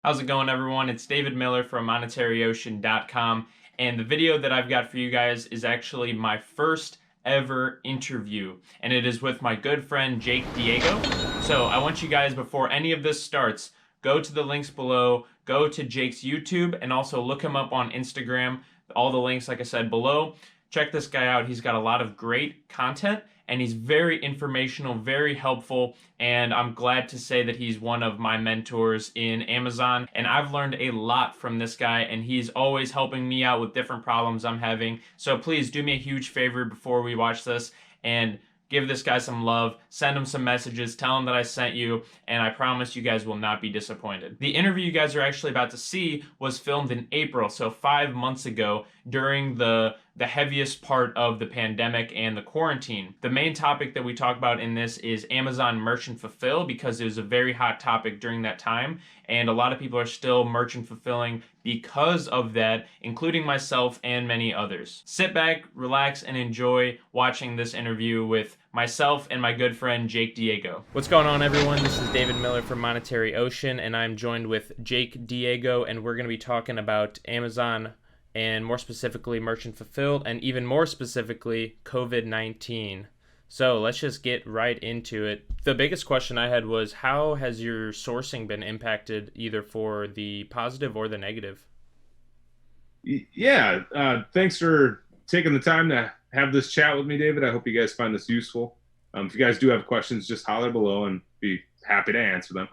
How's it going, everyone? It's David Miller from MonetaryOcean.com, and the video that I've got for you guys is actually my first ever interview, and it is with my good friend Jake Diego. So I want you guys, before any of this starts, go to the links below, go to Jake's YouTube, and also look him up on Instagram. All the links, like I said, below. Check this guy out. He's got a lot of great content, and he's very informational, very helpful, and I'm glad to say that he's one of my mentors in Amazon, and I've learned a lot from this guy, and he's always helping me out with different problems I'm having. So please do me a huge favor before we watch this and give this guy some love, send him some messages, tell him that I sent you, and I promise you guys will not be disappointed. The interview you guys are actually about to see was filmed in April, so 5 months ago, during the heaviest part of the pandemic and the quarantine. The main topic that we talk about in this is Amazon Merchant Fulfill, because it was a very hot topic during that time, and a lot of people are still merchant fulfilling because of that, including myself and many others. Sit back, relax, and enjoy watching this interview with myself and my good friend Jake Diego. What's going on, everyone? This is David Miller from Monetary Ocean, and I'm joined with Jake Diego, and we're going to be talking about Amazon, and more specifically Merchant Fulfilled, and even more specifically COVID-19. So let's just get right into it. The biggest question I had was, how has your sourcing been impacted, either for the positive or the negative? Yeah, thanks for taking the time to have this chat with me, David. I hope you guys find this useful. If you guys do have questions, just holler below and be happy to answer them.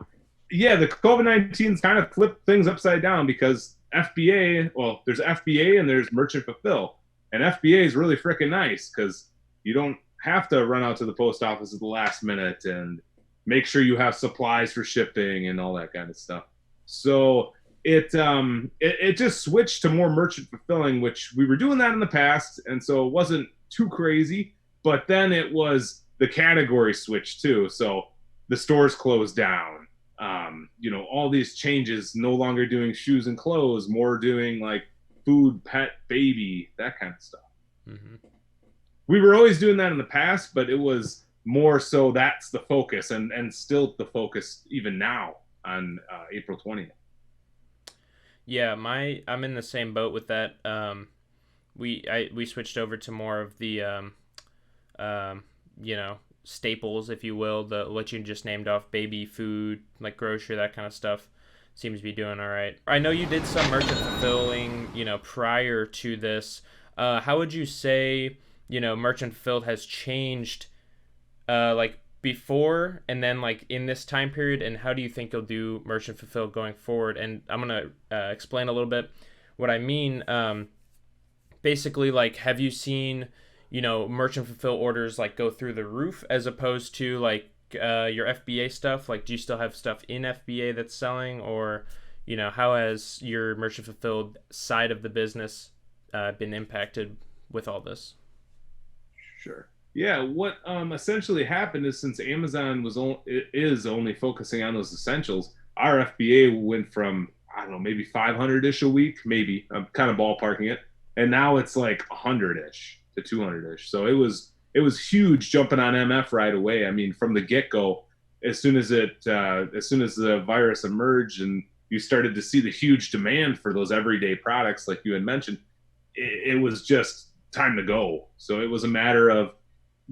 Yeah, the COVID-19's kind of flipped things upside down because FBA, well, there's FBA and there's Merchant Fulfill. And FBA is really freaking nice because you don't have to run out to the post office at the last minute and make sure you have supplies for shipping and all that kind of stuff. So it just switched to more merchant fulfilling, which we were doing that in the past, and so it wasn't too crazy. But then it was the category switch too. So the stores closed down. All these changes, no longer doing shoes and clothes, more doing like food, pet, baby, that kind of stuff. Mm-hmm. We were always doing that in the past, but it was more so that's the focus, and still the focus even now on April 20th. Yeah, I'm in the same boat with that. We switched over to more of the staples, if you will, the what you just named off, baby food, like grocery, that kind of stuff. Seems to be doing all right. I know you did some merchant fulfilling, prior to this. How would you say, merchant fulfilled has changed, like before and then like in this time period, and how do you think you'll do merchant fulfilled going forward? And I'm gonna explain a little bit what I mean. Basically, like, have you seen merchant fulfill orders like go through the roof as opposed to like your FBA stuff? Like, do you still have stuff in FBA that's selling, or how has your merchant fulfilled side of the business been impacted with all this? Sure. Yeah, what essentially happened is since Amazon is only focusing on those essentials, our FBA went from, I don't know, maybe 500-ish a week, maybe. I'm kind of ballparking it, and now it's like 100-ish to 200-ish. So it was huge jumping on MF right away. I mean, from the get-go, as soon as the virus emerged and you started to see the huge demand for those everyday products, like you had mentioned, it was just time to go. So it was a matter of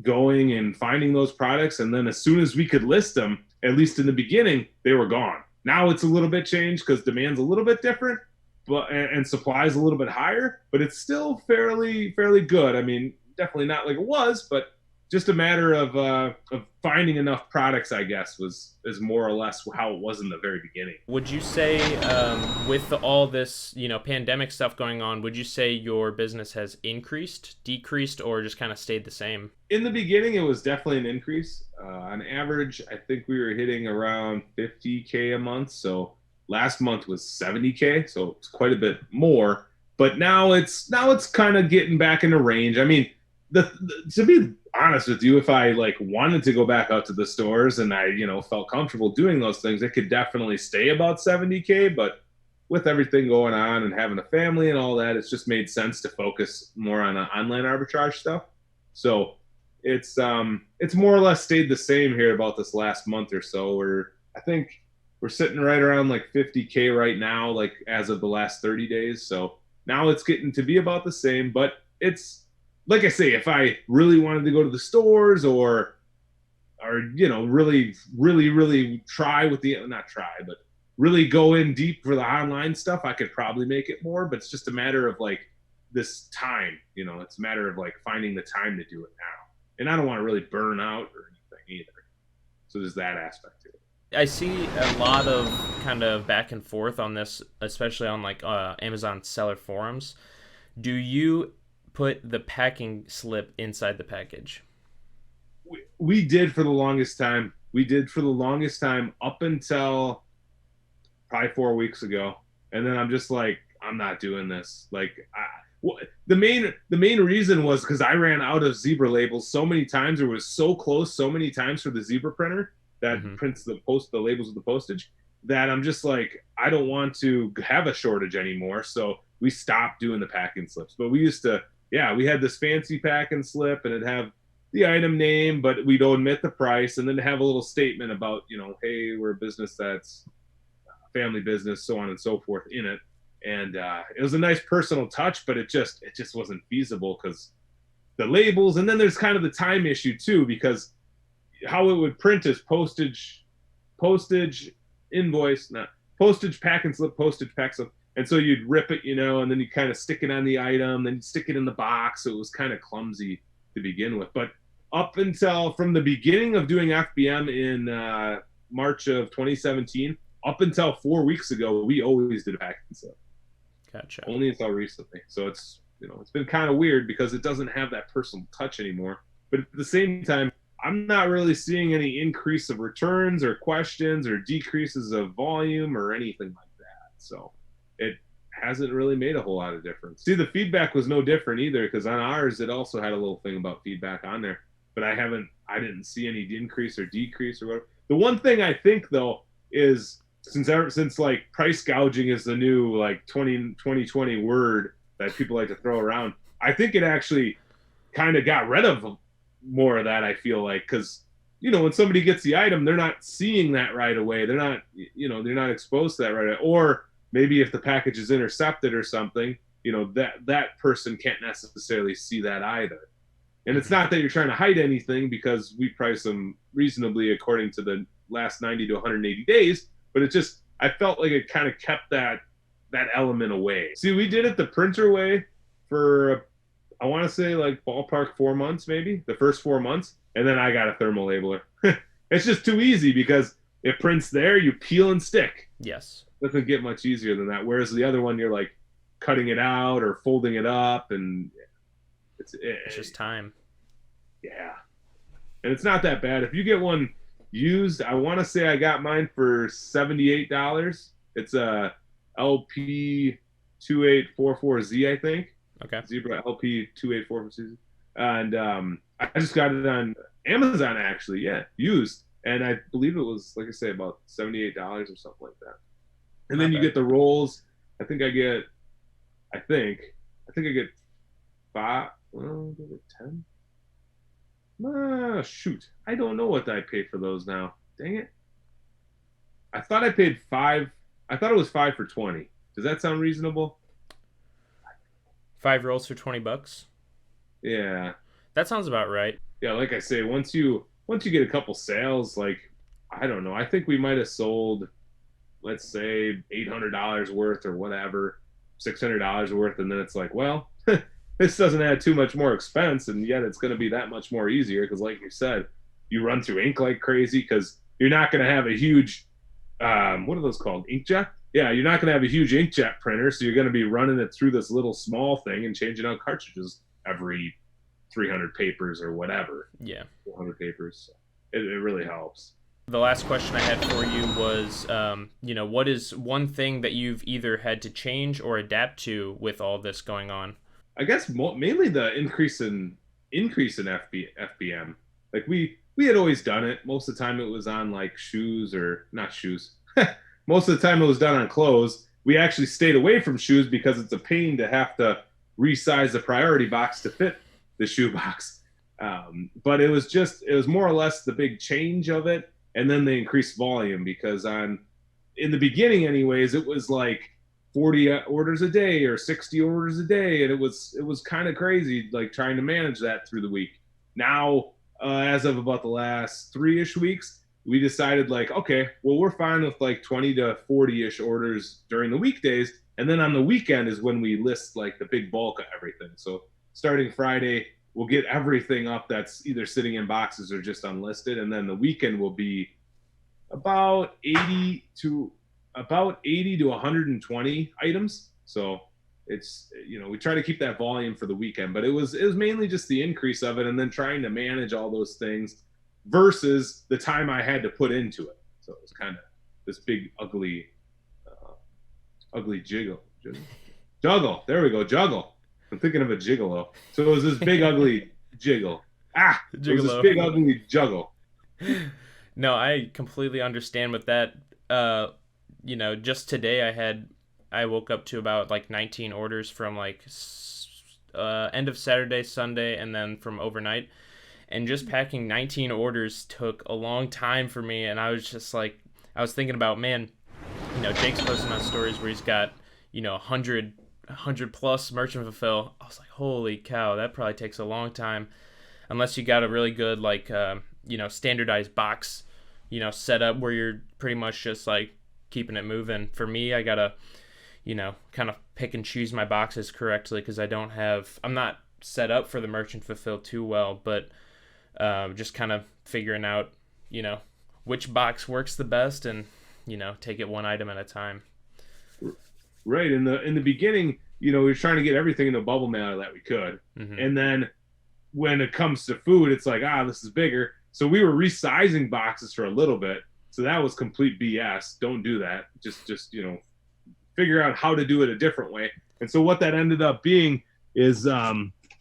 going and finding those products, and then as soon as we could list them, at least in the beginning, they were gone. Now it's a little bit changed because demand's a little bit different, but and supply is a little bit higher, but it's still fairly good. I mean, definitely not like it was, but just a matter of finding enough products, I guess, is more or less how it was in the very beginning. Would you say, with all this, pandemic stuff going on, would you say your business has increased, decreased, or just kind of stayed the same? In the beginning, it was definitely an increase. On average, I think we were hitting around 50K a month. So last month was 70K, so it's quite a bit more. But now it's kind of getting back in the range. I mean, to be honest with you, if I like wanted to go back out to the stores and I felt comfortable doing those things, it could definitely stay about 70K. But with everything going on and having a family and all that, it's just made sense to focus more on online arbitrage stuff. So it's more or less stayed the same here about this last month or so. I think we're sitting right around like 50K right now, like as of the last 30 days. So now it's getting to be about the same, but it's like I say, if I really wanted to go to the stores or really try with the not try, but really go in deep for the online stuff, I could probably make it more, but it's just a matter of like this time, it's a matter of like finding the time to do it now. And I don't want to really burn out or anything either. So there's that aspect to it. I see a lot of kind of back and forth on this, especially on like Amazon seller forums. Do you put the packing slip inside the package? We did for the longest time. Up until probably 4 weeks ago. And then I'm just like, I'm not doing this. Like, the main reason was because I ran out of zebra labels so many times, or was so close so many times for the zebra printer that prints the labels with the postage, that I'm just like, I don't want to have a shortage anymore. So we stopped doing the packing slips. But we used to, we had this fancy packing slip, and it'd have the item name, but we'd omit the price, and then have a little statement about, hey, we're a business that's a family business, so on and so forth in it. And it was a nice personal touch, but it just wasn't feasible because the labels, and then there's kind of the time issue too, because how it would print is postage, invoice, not postage, pack and slip, postage, pack slip. And so you'd rip it, and then you kind of stick it on the item, then you stick it in the box. So it was kind of clumsy to begin with. But up until from the beginning of doing FBM in March of 2017, up until 4 weeks ago, we always did a pack and slip. Gotcha. Only until recently. So it's, it's been kind of weird because it doesn't have that personal touch anymore. But at the same time, I'm not really seeing any increase of returns or questions or decreases of volume or anything like that. So it hasn't really made a whole lot of difference. See, the feedback was no different either, because on ours, it also had a little thing about feedback on there. But I didn't see any increase or decrease or whatever. The one thing I think, though, is since like price gouging is the new like 2020 word that people like to throw around, I think it actually kind of got rid of more of that. I feel like, because when somebody gets the item, they're not seeing that right away. They're not they're not exposed to that right away. Or maybe if the package is intercepted or something, that person can't necessarily see that either. And it's not that you're trying to hide anything, because we price them reasonably according to the last 90 to 180 days. But it just, I felt like it kind of kept that element away. See, we did it the printer way for, I want to say like ballpark 4 months, maybe the first 4 months. And then I got a thermal labeler. It's just too easy because it prints there, you peel and stick. Yes. It doesn't get much easier than that. Whereas the other one, you're like cutting it out or folding it up, and it's just time. Yeah. And it's not that bad. If you get one used, I want to say I got mine for $78. It's a LP2844Z, I think. Okay. Zebra LP2844Z. And I just got it on Amazon, actually. Yeah, used. And I believe it was, like I say, about $78 or something like that. And then you get the rolls. I think I get 5, well, 10. Shoot. I don't know what I paid for those now. Dang it. I thought I paid 5. I thought it was 5 for 20. Does that sound reasonable? 5 rolls for $20? Yeah. That sounds about right. Yeah, like I say, once you get a couple sales, like, I don't know, I think we might have sold, let's say, $800 worth or whatever, $600 worth, and then it's like, well, this doesn't add too much more expense, and yet it's going to be that much more easier because, like you said, you run through ink like crazy because you're not going to have a huge, what are those called, inkjet? Yeah, you're not going to have a huge inkjet printer, so you're going to be running it through this little small thing and changing out cartridges every 300 papers or whatever. Yeah. 400 papers. It really helps. The last question I had for you was, what is one thing that you've either had to change or adapt to with all this going on? I guess mainly the increase in FBM. Like we had always done it. Most of the time it was on like shoes, or not shoes. Most of the time it was done on clothes. We actually stayed away from shoes because it's a pain to have to resize the priority box to fit the shoe box. But it was more or less the big change of it. And then the increased volume, because on in the beginning anyways, it was like 40 orders a day or 60 orders a day, and it was kind of crazy, like trying to manage that through the week. Now, as of about the last 3-ish weeks, we decided like, okay, well, we're fine with like 20 to 40-ish orders during the weekdays, and then on the weekend is when we list like the big bulk of everything. So starting Friday, we'll get everything up that's either sitting in boxes or just unlisted, and then the weekend will be about 80 to 120 items. So it's, we try to keep that volume for the weekend, but it was mainly just the increase of it, and then trying to manage all those things versus the time I had to put into it. So it was kind of this big ugly juggle. There we go, juggle. I'm thinking of a gigolo. So it was this big ug jiggle. It was this big ugly juggle. No, I completely understand with that. Just today I woke up to about like 19 orders from like end of Saturday, Sunday, and then from overnight. And just packing 19 orders took a long time for me, and I was just like, I was thinking about, man, Jake's posting on stories where he's got, 100 plus merchant fulfill. I was like, holy cow, that probably takes a long time, unless you got a really good like standardized box set up where you're pretty much just like keeping it moving. For me, I gotta kind of pick and choose my boxes correctly, because I'm not set up for the merchant fulfill too well, but just kind of figuring out which box works the best, and take it one item at a time. Right. In the beginning, we were trying to get everything in the bubble mailer that we could. Mm-hmm. And then when it comes to food, it's like, this is bigger. So we were resizing boxes for a little bit. So that was complete BS. Don't do that. Just figure out how to do it a different way. And so what that ended up being is, this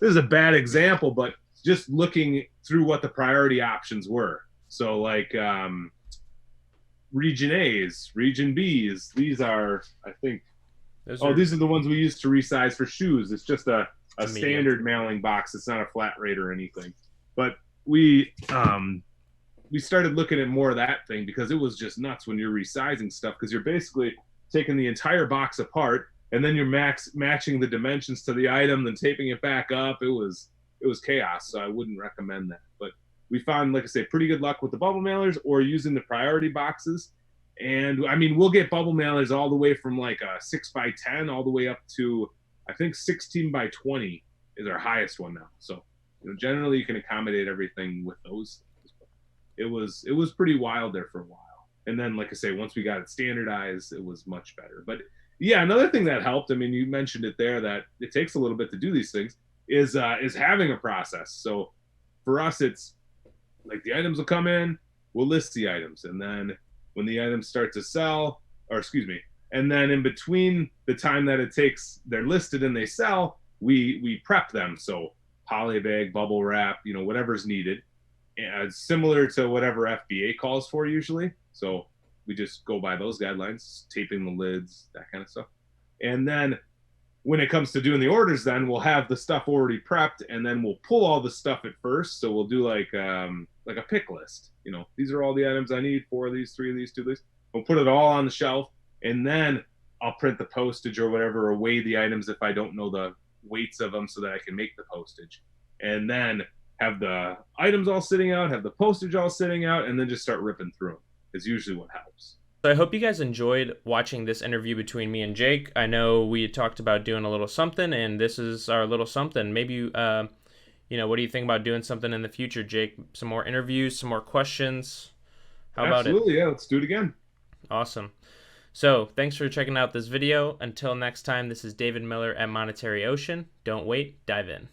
is a bad example, but just looking through what the priority options were. So like region A's, region B's, these are, I think, these are the ones we use to resize for shoes. It's just a standard mailing box. It's not a flat rate or anything. But we started looking at more of that thing, because it was just nuts when you're resizing stuff, because you're basically taking the entire box apart, and then you're matching the dimensions to the item, then taping it back up. It was chaos, so I wouldn't recommend that. But we found, like I say, pretty good luck with the bubble mailers or using the priority boxes. And I mean, we'll get bubble mailers all the way from like a 6x10 all the way up to, I think 16x20 is our highest one now. So generally you can accommodate everything with those. It was pretty wild there for a while. And then, like I say, once we got it standardized, it was much better. But yeah, another thing that helped, I mean, you mentioned it there, that it takes a little bit to do these things, is having a process. So for us, it's like the items will come in, we'll list the items, and then when the items start to sell, and then in between the time that it takes, they're listed and they sell, we prep them. So poly bag, bubble wrap, whatever's needed, similar to whatever FBA calls for usually. So we just go by those guidelines, taping the lids, that kind of stuff. And then when it comes to doing the orders, then we'll have the stuff already prepped, and then we'll pull all the stuff at first. So we'll do like a pick list. These are all the items I need, 4 of these, 3 of these, 2 of these. We'll put it all on the shelf, and then I'll print the postage or whatever, or weigh the items if I don't know the weights of them, so that I can make the postage. And then have the items all sitting out, have the postage all sitting out, and then just start ripping through them is usually what helps. So I hope you guys enjoyed watching this interview between me and Jake. I know we had talked about doing a little something, and this is our little something. Maybe, what do you think about doing something in the future, Jake? Some more interviews, some more questions? How about it? Absolutely, yeah. Let's do it again. Awesome. So thanks for checking out this video. Until next time, this is David Miller at Monetary Ocean. Don't wait, dive in.